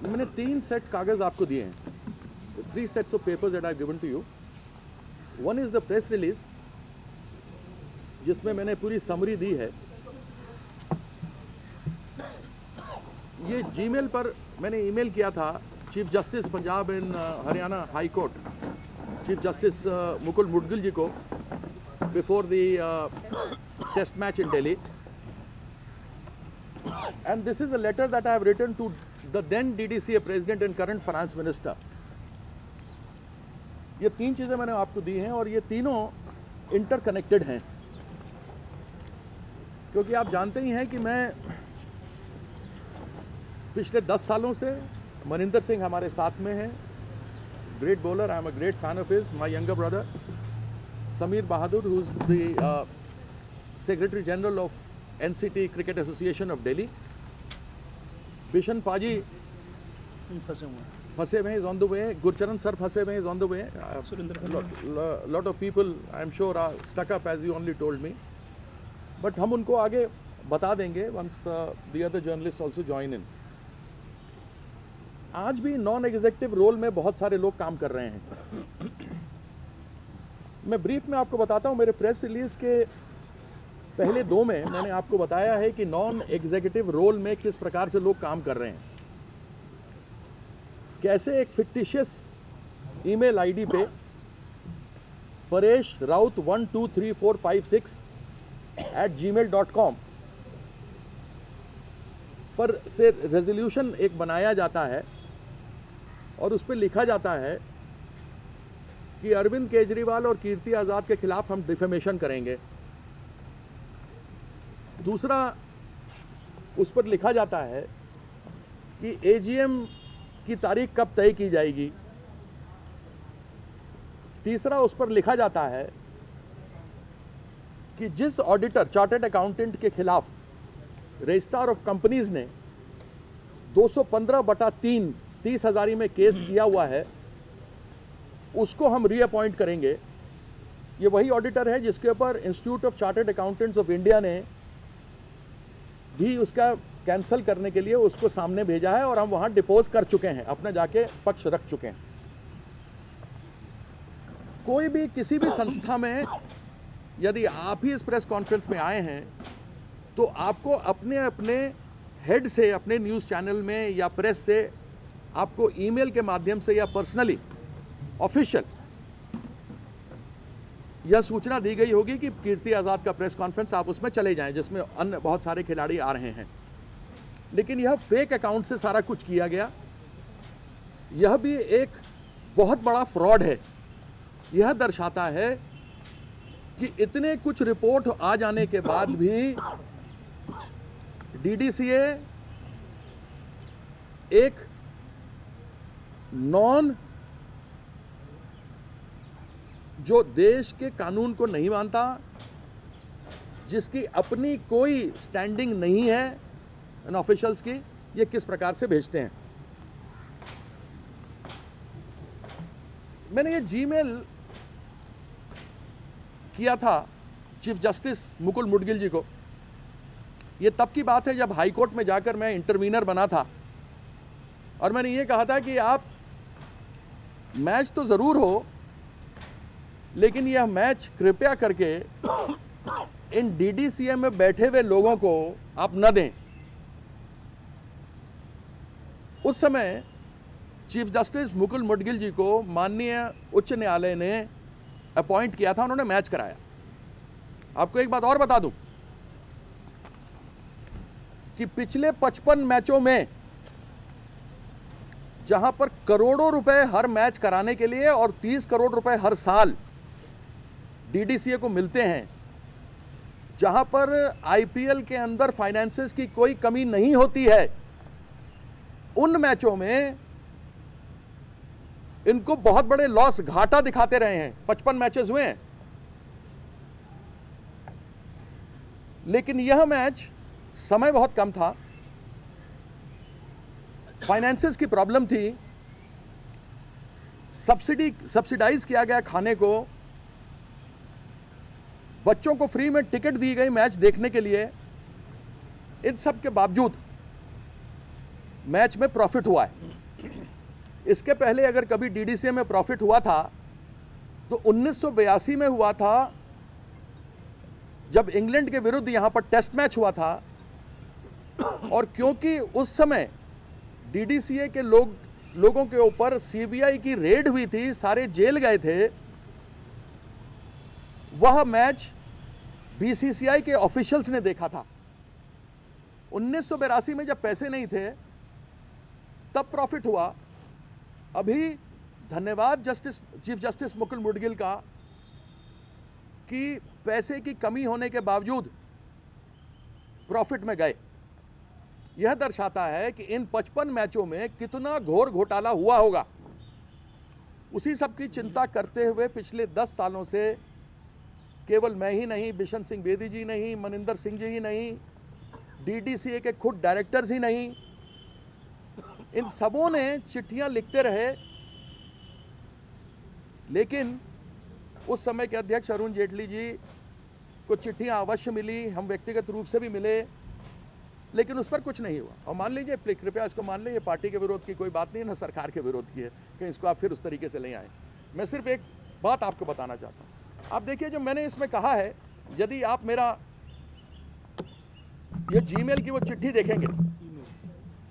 मैंने 3 सेट कागज आपको दिए हैं, 3 sets of papers that I've given to you. One is the press release, जिसमें मैंने पूरी समरी दी है। ये जीमेल पर मैंने ईमेल किया था chief justice Punjab and Haryana high court, chief justice Mukul Mudgil ji को, before the test match in Delhi, and this is a letter that I have written to the then DDCA president and current finance minister. ये 3 चीजें मैंने आपको दी हैं और ये तीनों इंटरकनेक्टेड हैं, क्योंकि आप जानते ही हैं कि मैं पिछले 10 सालों से, मनिंदर सिंह हमारे साथ में हैं, great bowler, I am a great fan of his, my younger brother Sameer Bahadur, who is the secretary general of NCT cricket association of Delhi, Bishan paaji फंसे हुए, is on the way, Gurcharan sir फंसे हुए, is on the way, lot of people I am sure are stuck up as you only told me, but हम उनको आगे बता देंगे once the other journalist also join in. आज भी non executive role में बहुत सारे लोग काम कर रहे हैं। मैं ब्रीफ में आपको बताता हूं, मेरे प्रेस रिलीज के पहले 2 में मैंने आपको बताया है कि नॉन एग्जीक्यूटिव रोल में किस प्रकार से लोग काम कर रहे हैं, कैसे एक फिक्टिशियस ईमेल आईडी पे परेश राउत 123456@gmail.com पर से रेजोल्यूशन एक बनाया जाता है और उस पर लिखा जाता है कि अरविंद केजरीवाल और कीर्ति आज़ाद के खिलाफ हम डिफेमेशन करेंगे। दूसरा, उस पर लिखा जाता है कि एजीएम की तारीख कब तय की जाएगी। तीसरा, उस पर लिखा जाता है कि जिस ऑडिटर, चार्टर्ड अकाउंटेंट के खिलाफ रजिस्ट्रार ऑफ कंपनीज ने 215/3 30,000 में केस किया हुआ है, उसको हम रीअपॉइंट करेंगे। ये वही ऑडिटर है जिसके ऊपर institute of chartered accountants of India ने भी उसका कैंसिल करने के लिए उसको सामने भेजा है और हम वहां डिपोज कर चुके हैं, अपना जाके पक्ष रख चुके हैं। कोई भी किसी भी संस्था में यदि आप ही इस प्रेस कॉन्फ्रेंस में आए हैं तो आपको अपने अपने हेड से, अपने न्यूज़ चैनल में या प्रेस से आपको ईमेल के माध्यम से या पर्सनली ऑफिशियल यह सूचना दी गई होगी कि कीर्ति आज़ाद का प्रेस कॉन्फ्रेंस आप उसमें चले जाएं, जिसमें अन्य बहुत सारे खिलाड़ी आ रहे हैं। लेकिन यह फेक अकाउंट से सारा कुछ किया गया। यह भी एक बहुत बड़ा फ्रॉड है। यह दर्शाता है कि इतने कुछ रिपोर्ट आ जाने के बाद भी डीडीसीए एक नॉन, जो देश के कानून को नहीं मानता, जिसकी अपनी कोई स्टैंडिंग नहीं है इन ऑफिशियल्स की, ये किस प्रकार से भेजते हैं। मैंने ये जीमेल किया था चीफ जस्टिस मुकुल मुडगिल जी को। ये तब की बात है जब हाई कोर्ट में जाकर मैं इंटरवीनर बना था और मैंने ये कहा था कि आप मैच तो ज़रूर हो, लेकिन यह मैच कृपया करके इन डीडीसीए में बैठे हुए लोगों को आप न दें। उस समय चीफ जस्टिस मुकुल मुडगिल जी को माननीय उच्च न्यायालय ने अपॉइंट किया था, उन्होंने मैच कराया। आपको एक बात और बता दूं कि पिछले 55 मैचों में, जहां पर करोड़ों रुपए हर मैच कराने के लिए और 30 करोड़ रुपए हर साल डीडीसीए को मिलते हैं, जहां पर आईपीएल के अंदर फाइनेंसेस की कोई कमी नहीं होती है, उन मैचों में इनको बहुत बड़े लॉस, घाटा दिखाते रहे हैं। 55 मैचेस हुए हैं, लेकिन यह मैच समय बहुत कम था, फाइनेंसेस की प्रॉब्लम थी, सब्सिडाइज किया गया खाने को, बच्चों को फ्री में टिकट दी गई मैच देखने के लिए। इन सब के बावजूद मैच में प्रॉफिट हुआ है। इसके पहले अगर कभी डीडीसीए में प्रॉफिट हुआ था तो 1982 में हुआ था, जब इंग्लैंड के विरुद्ध यहां पर टेस्ट मैच हुआ था। और क्योंकि उस समय डीडीसीए के लोगों के ऊपर सीबीआई की रेड हुई थी, सारे जेल गए थे, वह मैच बीसीसीआई के ऑफिशियल्स ने देखा था। 1982 में जब पैसे नहीं थे तब प्रॉफिट हुआ। अभी धन्यवाद चीफ जस्टिस मुकुल मुडगिल का कि पैसे की कमी होने के बावजूद प्रॉफिट में गए। यह दर्शाता है कि इन 55 मैचों में कितना घोर घोटाला हुआ होगा। उसी सब की चिंता करते हुए पिछले 10 सालों से केवल मैं ही नहीं, बिशन सिंह बेदी जी नहीं, मनिंदर सिंह जी ही नहीं, डीडीसीए के खुद डायरेक्टर्स ही नहीं, इन सबों ने चिट्ठियां लिखते रहे। लेकिन उस समय के अध्यक्ष अरुण जेटली जी को चिट्ठियां अवश्य मिली, हम व्यक्तिगत रूप से भी मिले, लेकिन उस पर कुछ नहीं हुआ। और मान लीजिए, कृपया इसको मान लीजिए, पार्टी के विरोध की कोई बात नहीं है, ना सरकार के विरोध की है, कि इसको आप फिर उस तरीके से ले आए। मैं सिर्फ एक बात आपको बताना चाहता हूँ। आप देखिए, जो मैंने इसमें कहा है, यदि आप मेरा ये जीमेल की वो चिट्ठी देखेंगे,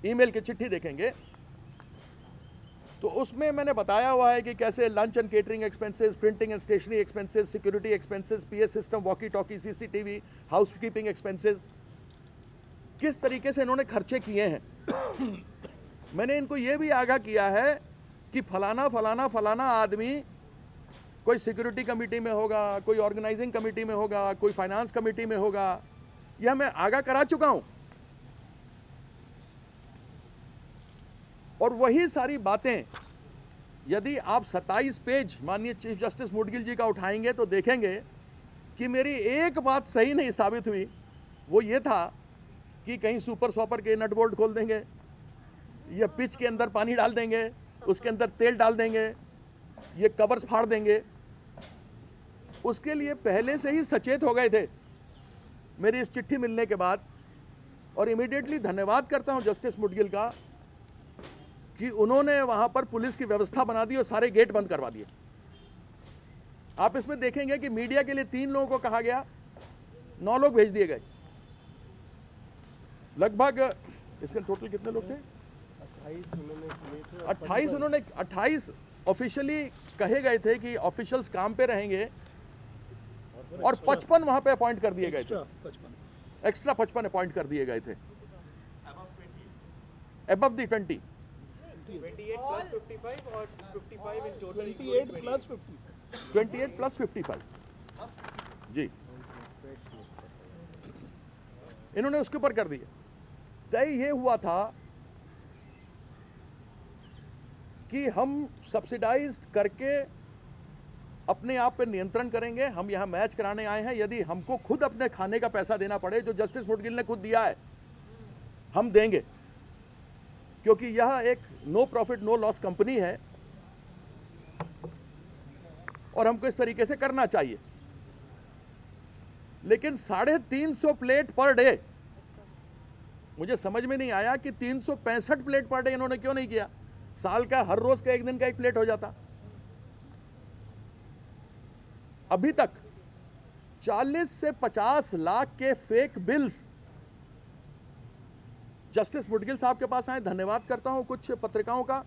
ईमेल की चिट्ठी देखेंगे, तो उसमें मैंने बताया हुआ है कि कैसे lunch and catering expenses, printing and stationery expenses, security expenses, PA system, walkie talkie, CCTV, housekeeping expenses, किस तरीके से इन्होंने खर्चे किए हैं। मैंने इनको ये भी आगाह किया है कि फलाना फलाना फलाना आदमी कोई सिक्योरिटी कमेटी में होगा, कोई ऑर्गेनाइजिंग कमेटी में होगा, कोई फाइनेंस कमेटी में होगा। यह मैं आगाह करा चुका हूं। और वही सारी बातें यदि आप 27 पेज माननीय चीफ जस्टिस मुडगिल जी का उठाएंगे तो देखेंगे कि मेरी एक बात सही नहीं साबित हुई। वो ये था कि कहीं सुपर सॉपर के नट बोल्ट खोल देंगे, या पिच के अंदर पानी डाल देंगे, उसके अंदर तेल डाल देंगे, ये कवर्स फाड़ देंगे। उसके लिए पहले से ही सचेत हो गए थे मेरी इस चिट्ठी मिलने के बाद। और इमीडिएटली धन्यवाद करता हूं जस्टिस मुडगिल का कि उन्होंने वहां पर पुलिस की व्यवस्था बना दी और सारे गेट बंद करवा दिए। आप इसमें देखेंगे कि मीडिया के लिए 3 लोगों को कहा गया, 9 लोग भेज दिए गए। लगभग इसके टोटल कितने लोग थे? 28 ऑफिशियली कहे गए थे कि ऑफिशियल्स काम पे रहेंगे, और 55 वहां पे अपॉइंट कर दिए गए थे, एक्स्ट्रा 55 अपॉइंट कर दिए गए थे, अबव द 20, 28 plus 55 और 55 in total, 28 plus 50, 28 plus 55 जी, इन्होंने उसके ऊपर कर दिए। तय ये हुआ था कि हम सब्सिडाइज्ड करके अपने आप पे नियंत्रण करेंगे। हम यहाँ मैच कराने आए हैं, यदि हमको खुद अपने खाने का पैसा देना पड़े, जो जस्टिस मुडगिल ने खुद दिया है, हम देंगे, क्योंकि यह एक no profit no loss company है और हमको इस तरीके से करना चाहिए। लेकिन 350 प्लेट पर डे, मुझे समझ में नहीं आया कि 365 प्लेट पर डे इन्होंने क्यों नहीं किया। साल का हर रोज का 1 दिन का 1 प्लेट हो जाता। अभी तक 40 से 50 लाख के फेक बिल्स जस्टिस मुडगिल साहब के पास आए। धन्यवाद करता हूं कुछ पत्रिकाओं का,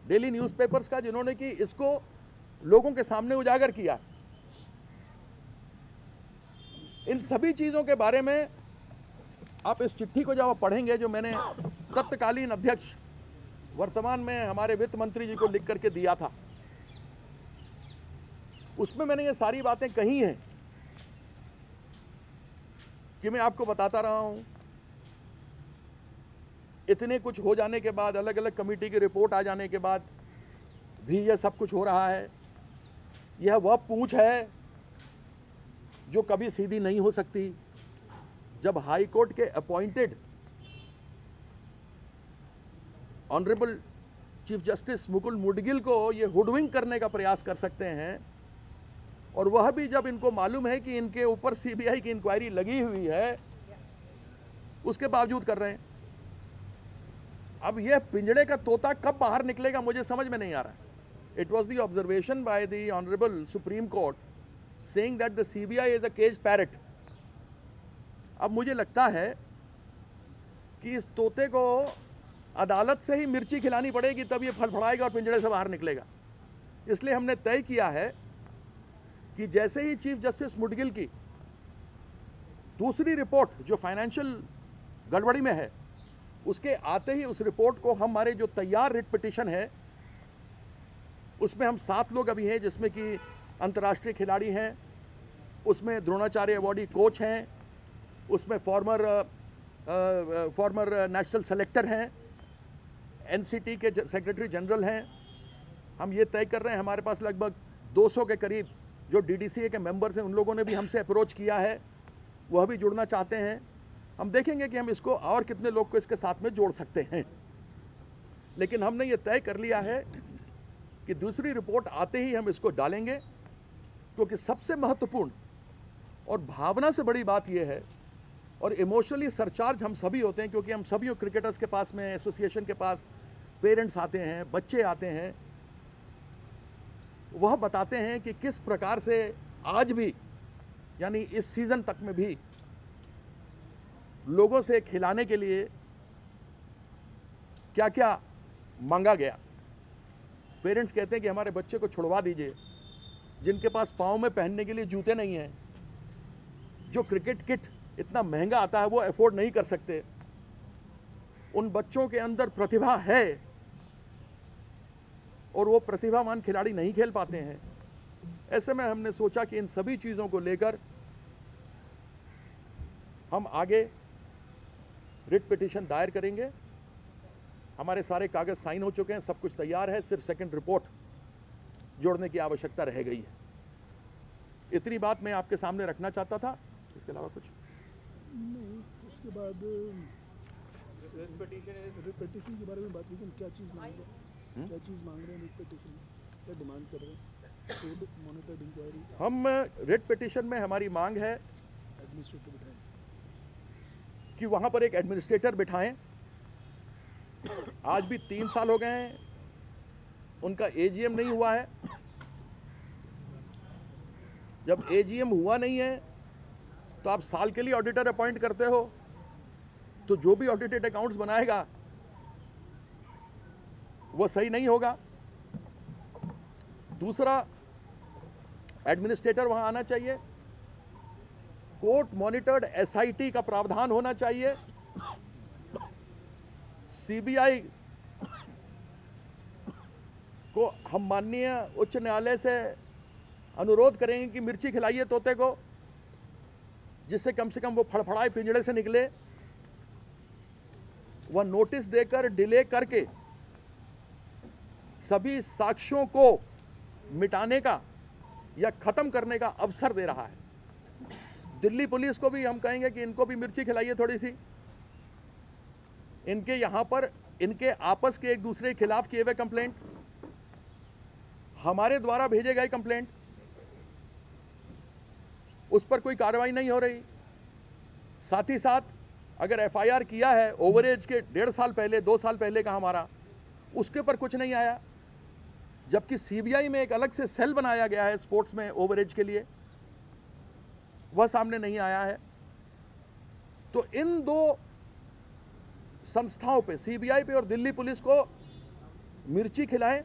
डेली न्यूज़पेपर्स का, जिन्होंने कि इसको लोगों के सामने उजागर किया। इन सभी चीजों के बारे में आप इस चिट्ठी को जब आप पढ़ेंगे, जो मैंने तत्कालीन अध्यक्ष, वर्तमान में हमारे वित्त मंत्री जी को लिख करके दिया था, उसमें मैंने ये सारी बातें कही हैं कि मैं आपको बताता रहा हूं। इतने कुछ हो जाने के बाद, अलग अलग कमेटी की रिपोर्ट आ जाने के बाद भी यह सब कुछ हो रहा है। यह वह पूंछ है जो कभी सीधी नहीं हो सकती। जब हाई कोर्ट के appointed honourable chief justice Mukul Mudgil को ये हुडविंग करने का प्रयास कर सकते हैं, और वह भी जब इनको मालूम है कि इनके ऊपर सीबीआई की इंक्वायरी लगी हुई है, उसके बावजूद कर रहे हैं। अब यह पिंजड़े का तोता कब बाहर निकलेगा मुझे समझ में नहीं आ रहा है। It was the observation by the honourable Supreme Court saying that the CBI is a cage parrot. अब मुझे लगता है कि इस तोते को अदालत से ही मिर्ची खिलानी पड़ेगी, तब ये फड़फड़ाएगा और पिंजड़े से बाहर निकलेगा। इसलिए हमने तय किया है कि जैसे ही चीफ जस्टिस मुडगिल की दूसरी रिपोर्ट जो फाइनेंशियल गड़बड़ी में है उसके आते ही उस रिपोर्ट को हमारे जो तैयार रिट पिटीशन है उसमें हम 7 लोग अभी हैं, जिसमें कि अंतर्राष्ट्रीय खिलाड़ी हैं, उसमें द्रोणाचार्य अवॉर्डी कोच हैं, उसमें फॉर्मर नेशनल सेलेक्टर हैं, NCT के सेक्रेटरी जनरल हैं। हम ये तय कर रहे हैं, हमारे पास लगभग 200 के करीब जो DDCA के मेंबर्स हैं, उन लोगों ने भी हमसे अप्रोच किया है, वह भी जुड़ना चाहते हैं। हम देखेंगे कि हम इसको और कितने लोग को इसके साथ में जोड़ सकते हैं, लेकिन हमने ये तय कर लिया है कि दूसरी रिपोर्ट आते ही हम इसको डालेंगे, क्योंकि सबसे महत्वपूर्ण और भावना से बड़ी बात यह है, और इमोशनली सरचार्ज हम सभी होते हैं, क्योंकि हम सभी क्रिकेटर्स के पास में, एसोसिएशन के पास पेरेंट्स आते हैं, बच्चे आते हैं, वह बताते हैं कि किस प्रकार से आज भी, यानी इस सीज़न तक में भी लोगों से खिलाने के लिए क्या क्या मांगा गया। पेरेंट्स कहते हैं कि हमारे बच्चे को छुड़वा दीजिए, जिनके पास पाँव में पहनने के लिए जूते नहीं हैं, जो क्रिकेट किट इतना महंगा आता है वो अफोर्ड नहीं कर सकते, उन बच्चों के अंदर प्रतिभा है और वो प्रतिभावान खिलाड़ी नहीं खेल पाते हैं। ऐसे में हमने सोचा कि इन सभी चीज़ों को लेकर हम आगे रिट पिटीशन दायर करेंगे। हमारे सारे कागज साइन हो चुके हैं, सब कुछ तैयार है, सिर्फ सेकंड रिपोर्ट जोड़ने की आवश्यकता रह गई है। इतनी बात मैं आपके सामने रखना चाहता था, इसके अलावा कुछ नहीं। इसके बाद रिट पिटीशन के बारे में बात कीजिए, क्या चीज़ मांग रहे हैं, क्या चीज़ मांग रहे हैं रिट पिटीशन में, क्या डिमांड कर रहे हैं? Food monitored inquiry. हम रिट पिटीशन में हमारी मांग है एडमिनिस्ट्रेटर बिठाएं, कि वहाँ पर एक एडमिनिस्ट्रेटर बिठाएं। आज भी 3 साल हो गए हैं, उनका AGM नहीं हुआ है। जब AGM हुआ नहीं है तो आप साल के लिए ऑडिटर अपॉइंट करते हो, तो जो भी ऑडिटेड अकाउंट्स बनाएगा वो सही नहीं होगा। दूसरा, एडमिनिस्ट्रेटर वहां आना चाहिए, कोर्ट मॉनिटर्ड SIT का प्रावधान होना चाहिए, CBI को हम माननीय उच्च न्यायालय से अनुरोध करेंगे कि मिर्ची खिलाइए तोते को, जिससे कम से कम वो फड़फड़ाए पिंजड़े से निकले। वह नोटिस देकर डिले करके सभी साक्ष्यों को मिटाने का या खत्म करने का अवसर दे रहा है। दिल्ली पुलिस को भी हम कहेंगे कि इनको भी मिर्ची खिलाइए थोड़ी सी। इनके यहाँ पर इनके आपस के एक दूसरे के खिलाफ किए हुए कंप्लेंट, हमारे द्वारा भेजे गए कंप्लेंट, उस पर कोई कार्रवाई नहीं हो रही। साथ ही साथ अगर FIR किया है ओवरेज के 1.5 साल पहले, 2 साल पहले का हमारा, उसके पर कुछ नहीं आया, जबकि CBI में एक अलग से सेल बनाया गया है स्पोर्ट्स में ओवरेज के लिए, वह सामने नहीं आया है। तो इन 2 संस्थाओं पे, CBI पे और दिल्ली पुलिस को मिर्ची खिलाएं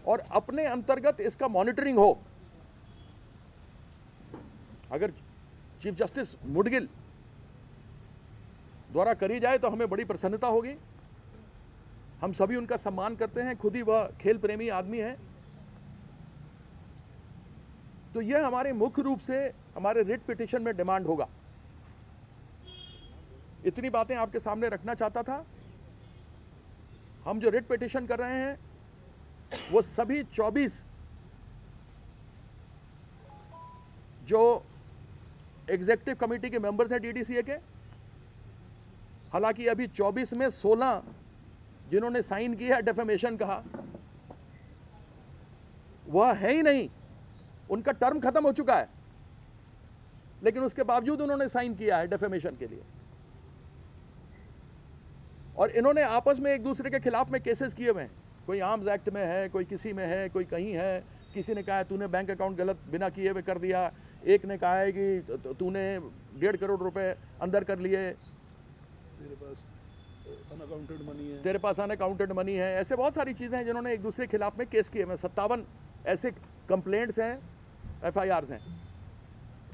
और अपने अंतर्गत इसका मॉनिटरिंग हो। अगर चीफ जस्टिस मुडगिल द्वारा करी जाए तो हमें बड़ी प्रसन्नता होगी। हम सभी उनका सम्मान करते हैं, खुद ही वह खेल प्रेमी आदमी है। तो यह हमारे मुख्य रूप से हमारे रिट पिटीशन में डिमांड होगा। इतनी बातें आपके सामने रखना चाहता था। हम जो रिट पिटीशन कर रहे हैं वो सभी 24 जो एग्जीक्यूटिव कमेटी के मेंबर्स हैं DDCA के, हालांकि अभी 24 में 16 जिन्होंने साइन किया है डेफेमेशन का, वह है ही नहीं, उनका टर्म खत्म हो चुका है, लेकिन उसके बावजूद उन्होंने साइन किया है डेफेमेशन के लिए। और इन्होंने आपस में एक दूसरे के खिलाफ में केसेस किए हुए हैं, कोई आर्म्स एक्ट में है, कोई किसी में है, कोई कहीं है। किसी ने कहा है तूने बैंक अकाउंट गलत बिना किए हुए कर दिया, एक ने कहा है कि तूने 1.5 करोड़ रुपए अंदर कर लिए, तेरे पास अनअकाउंटेड मनी है, तेरे पास अनअकाउंटेड मनी है। ऐसे बहुत सारी चीज़ें हैं जिन्होंने एक दूसरे के खिलाफ में केस किए हुए। 57 ऐसे कंप्लेंट्स हैं, FIRs हैं,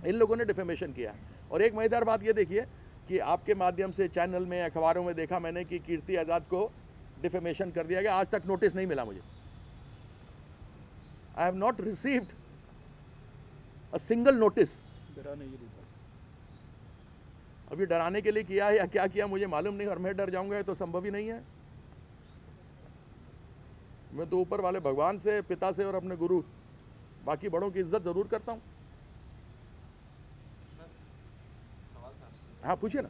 इन लोगों ने डिफेमेशन किया है। और एक मज़ेदार बात ये देखिए कि आपके माध्यम से चैनल में, अखबारों में देखा मैंने कि कीर्ति आज़ाद को डिफेमेशन कर दिया गया। आज तक नोटिस नहीं मिला मुझे। I have not received a single notice. डराने के लिए था। अभी डराने के लिए किया है या क्या किया मुझे मालूम नहीं, और मैं डर जाऊंगा ये तो संभव ही नहीं है। मैं तो ऊपर वाले भगवान से, पिता से और अपने गुरु, बाकी बड़ों की इज्जत जरूर करता हूं। हाँ पूछिए ना।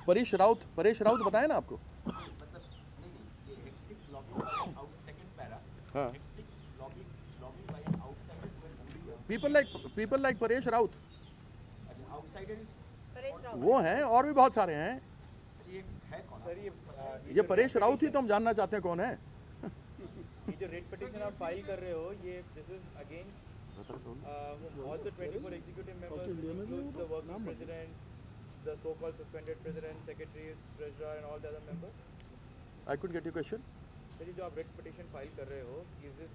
परेश राउत बताया ना आपको। हाँ, people like परेश राउत, वो हैं और भी बहुत सारे हैं। ये परेश राउत ही तो हम जानना चाहते हैं कौन है। ये जो रेट पिटीशन आप फाइल कर रहे हो, ये this is against all the 24 executive members, includes the working president, the so-called suspended president, secretary, treasurer and all the other members? I couldn't get your question. Sir, जो आप rate petition file कर रहे हो, is this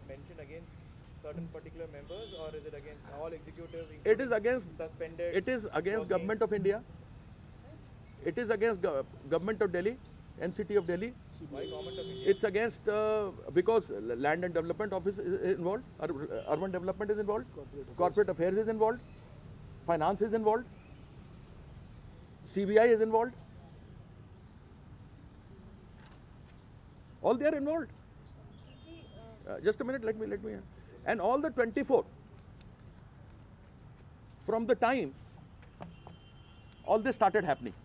mentioned against certain particular members or is it against all executives? It is against suspended. It is against government of India. It is against government of Delhi, NCT of Delhi. Why government of India? It's against because Land and Development Office is involved, Urban Development is involved, Corporate Affairs is involved, Finance is involved, CBI is involved. All they are involved. Just a minute, let me. And all the 24, from the time all this started happening,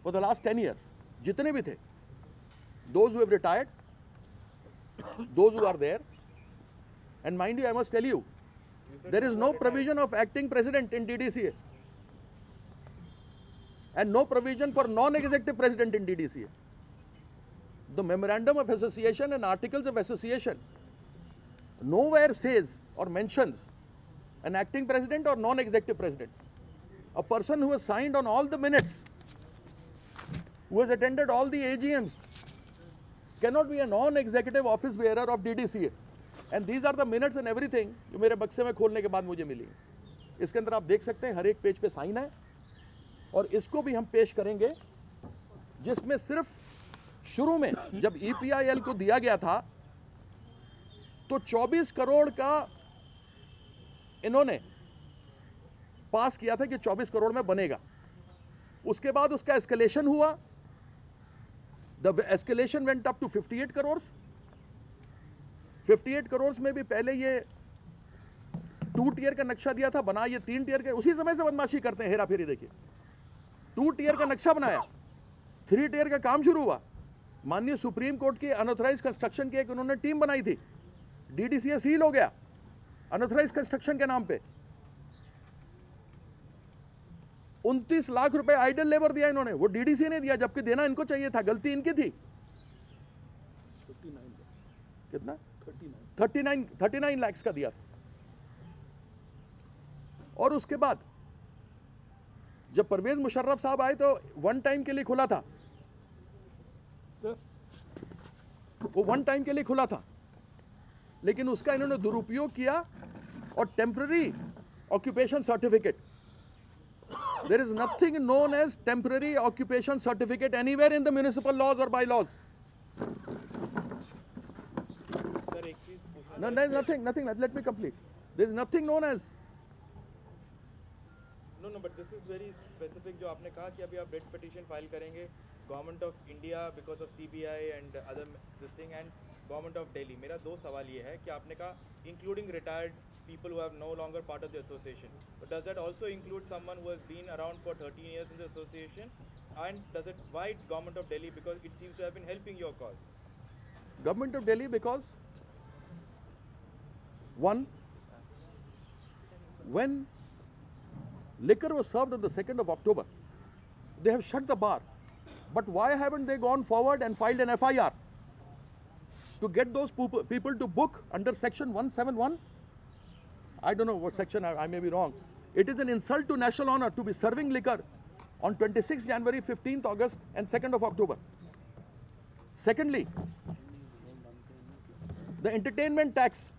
for the last 10 years, jitne bhi the, those who have retired, those who are there, and mind you, I must tell you, there is no provision of acting president in DDCA and no provision for non-executive president in DDCA. The memorandum of association and articles of association nowhere says or mentions an acting president or non-executive president. A person who has signed on all the minutes, who has attended all the AGMs, cannot be a non-executive office bearer of DDCA. And these are the minutes and everything जो मेरे बक्से में खोलने के बाद मुझे मिली। इसके अंदर आप देख सकते हैं हर एक पेज पे साइन है, और इसको भी हम पेश करेंगे, जिसमें सिर्फ शुरू में जब EPIL को दिया गया था तो 24 करोड़ का इन्होंने पास किया था कि 24 करोड़ में बनेगा। उसके बाद उसका एस्केलेशन हुआ, the escalation went up to 58 crore. 58 crore में भी पहले ये 2 टियर का नक्शा दिया था, बना ये 3 टियर के। उसी समय से बदमाशी करते हैं, हेरा फेरी देखिए। 2 टियर का नक्शा बनाया, 3 टियर का काम शुरू हुआ। माननीय सुप्रीम कोर्ट की अनऑथराइज कंस्ट्रक्शन की एक उन्होंने टीम बनाई थी, DDCA सील हो गया अनऑथराइज कंस्ट्रक्शन के नाम पे। 29 लाख रुपए आइडल लेबर दिया इन्होंने, वो DDCA ने दिया, जबकि देना इनको चाहिए था, गलती इनकी थी। 39 कितना? 39 लाख का दिया था। और उसके बाद जब परवेज मुशर्रफ साहब आए तो 1 टाइम के लिए खुला था, वो 1 टाइम के लिए खुला था, लेकिन उसका इन्होंने दुरुपयोग किया और temporary occupation certificate, there is nothing known as temporary occupation certificate anywhere in the municipal laws और bye laws. No, there is nothing. Let me complete. There is nothing known as. No, but this is very specific. जो आपने कहा कि अभी आप rate petition file करेंगे government of India because of CBI and other this thing and government of Delhi. मेरा 2 सवाल ये है कि आपने कहा including retired people who have no longer part of the association, but does that also include someone who has been around for 13 years in the association And does it, why government of Delhi? Because it seems to have been helping your cause. Government of Delhi because, one, when liquor was served on the 2nd of October, they have shut the bar. But why haven't they gone forward and filed an FIR to get those people to book under section 171? I don't know what section, I may be wrong. It is an insult to national honor to be serving liquor on 26th January, 15th August and 2nd of October. Secondly, the entertainment tax.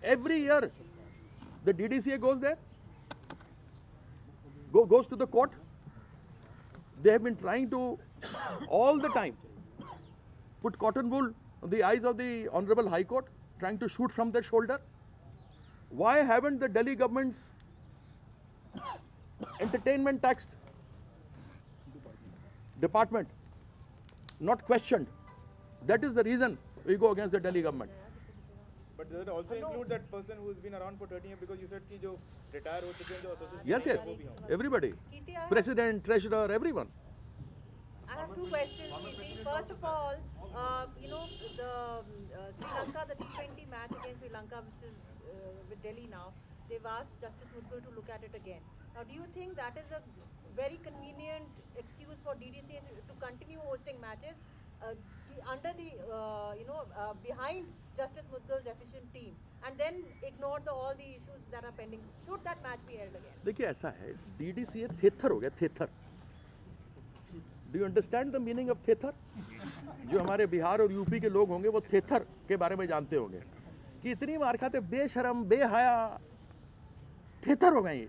Every year, the DDCA goes there, goes to the court. They have been trying to, all the time, put cotton wool on the eyes of the Honorable High Court, trying to shoot from their shoulder. Why haven't the Delhi government's entertainment tax department not questioned? That is the reason we go against the Delhi government. But does it also include that person who's been around for 13 years? Because you said कि जो retire हो चुके हैं, जो associate Yes, director yes, हैं, वो भी हों. everybody, Kirti, I have- president, treasurer, everyone. I have two questions, Kirti. First of all, you know, the Sri Lanka, the T20 match against Sri Lanka, which is with Delhi now, they've asked Justice Mudgal to look at it again. Now, do you think that is a very convenient excuse for DDCA to continue hosting matches under the, behind Justice Mudgal's efficient team, and then ignore all the issues that are pending? Should that match be held again? देखिए ऐसा है, DDCA थेथर हो गया, थेथर. Do you understand the meaning of थेथर? जो हमारे बिहार और UP के लोग होंगे वो थेथर के बारे में जानते होंगे कि इतनी मार खाते, बेशरम, बेहया, थेथर हो गए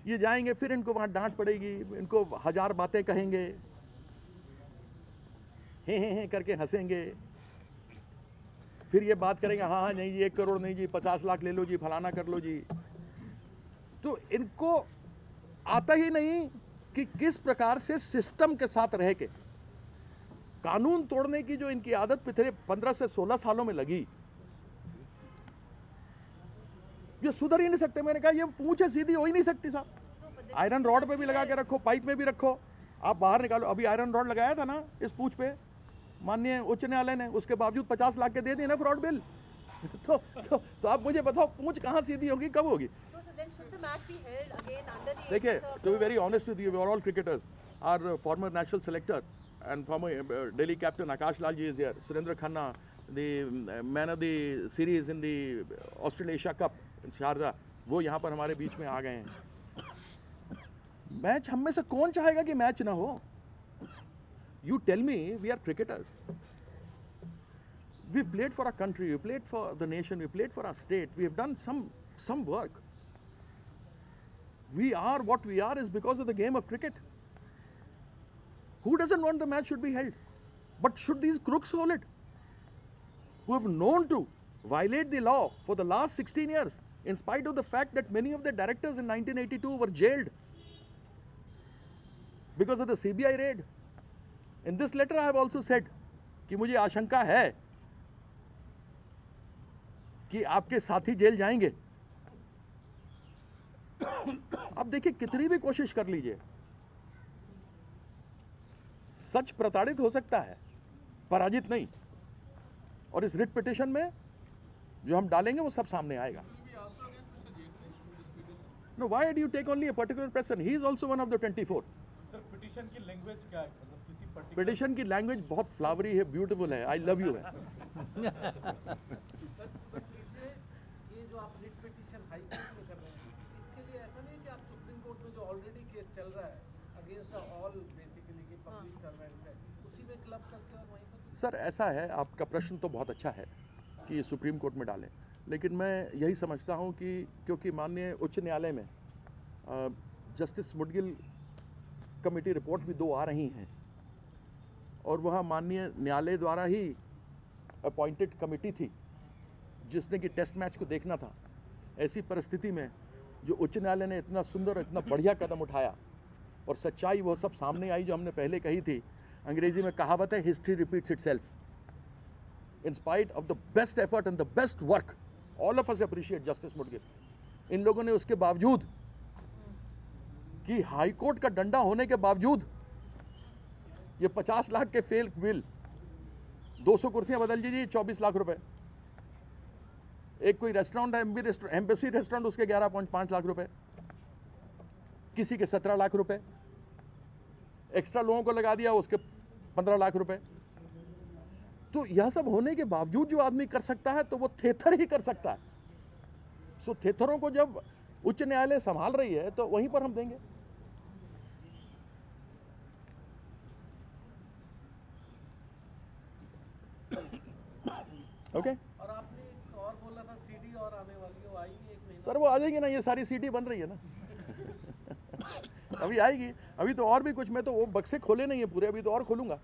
ये जाएंगे, फिर इनको वहां डांट पड़ेगी, इनको 1000 बातें कहेंगे, हे करके हंसेंगे, फिर ये बात करेंगे, हाँ हाँ नहीं जी 1 करोड़ नहीं जी 50 लाख ले लो जी, फलाना कर लो जी. तो इनको आता ही नहीं कि किस प्रकार से सिस्टम के साथ रह के कानून तोड़ने की जो इनकी आदत पिछले 15 से 16 सालों में लगी, ये सुधर ही नहीं सकते. मैंने कहा ये पूंछे सीधी हो ही नहीं सकती साहब. आयरन रॉड पे भी लगा के रखो, पाइप में भी रखो, आप बाहर निकालो. अभी आयरन रॉड लगाया था ना इस पूंछ पे, माननीय उच्च न्यायालय ने, उसके बावजूद 50 लाख के दे दिए ना फ्रॉड बिल. तो आप मुझे बताओ पूंछ कहाँ सीधी होगी, कब होगी? Then should the match be held again under the देखिए, aegis of to be the- very honest with you, we are all cricketers. Our former national selector and former Delhi captain Akash Lal ji is here. Surendra Khanna, the man of the series in the Australasia Cup in Sharjah, वो यहाँ पर हमारे बीच में आ गए हैं. Match हम में से कौन चाहेगा कि मैच ना हो? You tell me, we are cricketers. We've played for our country, we played for the nation, we played for our state. We have done some work. We are what we are is because of the game of cricket. Who doesn't want the match should be held? But should these crooks hold it? Who have known to violate the law for the last 16 years, in spite of the fact that many of the directors in 1982 were jailed because of the CBI raid. In this letter I have also said कि मुझे आशंका है कि आपके साथी jail जाएंगे. आप देखिए कितनी भी कोशिश कर लीजिए, सच प्रताड़ित हो सकता है, पराजित नहीं. और इस रिट पिटीशन में जो हम डालेंगे वो सब सामने आएगा. No, why do you take only a particular person? He is also one of the 24. Sir petition की लैंग्वेज क्या है, मतलब किसी पर्टिकुलर पिटीशन की लैंग्वेज बहुत फ्लावरी है, ब्यूटीफुल है, आई लव यू है. ये जो आप रिट पिटीशन हाई कोर्ट में कर रहे हैं, इसके लिए ऐसा नहीं कि आप सुप्रीम कोर्ट में जो ऑलरेडी केस चल रहा है अगेंस्ट द ऑल बेसिकली कि पब्लिक सर्वेंट्स है, उसी में क्लब करके और वहीं पर? सर ऐसा है, आपका प्रश्न तो बहुत अच्छा है कि सुप्रीम कोर्ट में डालें, लेकिन मैं यही समझता हूं कि क्योंकि माननीय उच्च न्यायालय में जस्टिस मुडगिल कमेटी रिपोर्ट भी 2 आ रही हैं और वह माननीय न्यायालय द्वारा ही अपॉइंटेड कमेटी थी जिसने कि टेस्ट मैच को देखना था. ऐसी परिस्थिति में जो उच्च न्यायालय ने इतना सुंदर और इतना बढ़िया कदम उठाया और सच्चाई वो सब सामने आई जो हमने पहले कही थी. अंग्रेजी में कहावत है, history repeats itself. In spite of the best effort and the best work, all of us appreciate justice Mudgil. इन लोगों ने उसके बावजूद कि हाई कोर्ट का डंडा होने के बावजूद ये 50 लाख के फेल बिल, 200 कुर्सियां बदल दीजिए 24 लाख रुपए, एक कोई रेस्टोरेंट है एम्बेसी रेस्टोरेंट, उसके 11.5 लाख रुपए, किसी के 17 लाख रुपए, एक्स्ट्रा लोगों को लगा दिया उसके 15 लाख रुपए। तो यह सब होने के बावजूद जो आदमी कर सकता है तो वो थेथर ही कर सकता है। सो थेथरों को जब उच्च न्यायालय संभाल रही है तो वहीं पर हम देंगे। ओके और आपने एक और बोला था सीडी और आने वाली है, वो आएगी एक महीना? सर वो आ जाएगी ना, ये सारी सीडी बन रही है ना अभी आएगी। अभी तो और भी कुछ, मैं तो वो बक्से खोले नहीं है पूरे, अभी तो और खोलूंगा।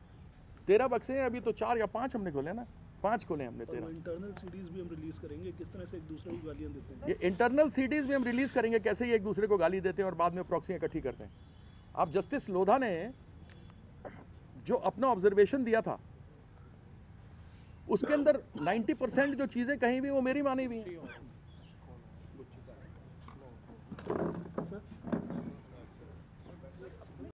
13 बक्से हैं, अभी तो 4 या 5 हमने खोले ना, 5 खोले हमने। 13 इंटरनल सीडीज भी हम रिलीज करेंगे, किस तरह से एक दूसरे को गालियां देते हैं। ये इंटरनल सीडीज भी हम रिलीज करेंगे, कैसे ये एक दूसरे को गाली देते हैं और बाद में प्रॉक्सी इकट्ठी करते हैं। आप जस्टिस लोधा ने जो अपना ऑब्जर्वेशन दिया था उसके अंदर 90% जो चीजें कहीं भी वो मेरी मानी हुई हैं।